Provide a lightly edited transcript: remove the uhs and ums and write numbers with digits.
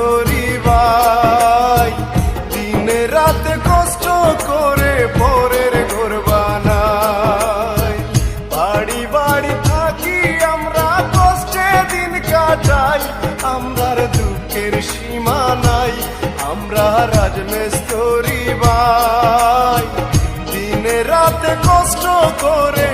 রাজমিস্ত্রি ভাই দিন রাত কষ্ট করে পরের ঘর বানাই। বাড়ি বাড়ি থাকি আমরা কষ্টে দিন কাটাই, আমরার দুঃখের সীমা নাই। আমরা রাজমিস্ত্রি ভাই দিন রাত কষ্ট করে